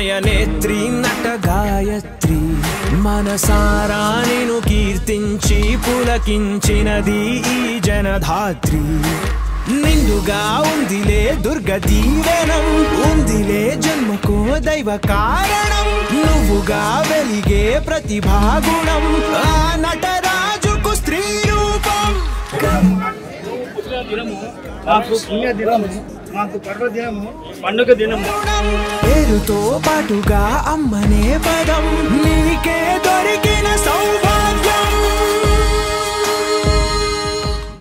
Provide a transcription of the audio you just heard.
నయనేత్రి నట గాయత్రి మనసారా నిన్ను కీర్తించి పులకించినది ఈ జనధాత్రి నిండుగా ఉందిలే దుర్గ దీవెనం ఉందిలే జన్మకో దైవ కారణం నువ్వుగా వెలిగే ప్రతిభాగుణం ఆ నటరాజుకు స్త్రీ రూపం పండుగ దినము పేరుతో పాటుగా అమ్మనే పదం నీకే దొరికిన సౌభాగ్య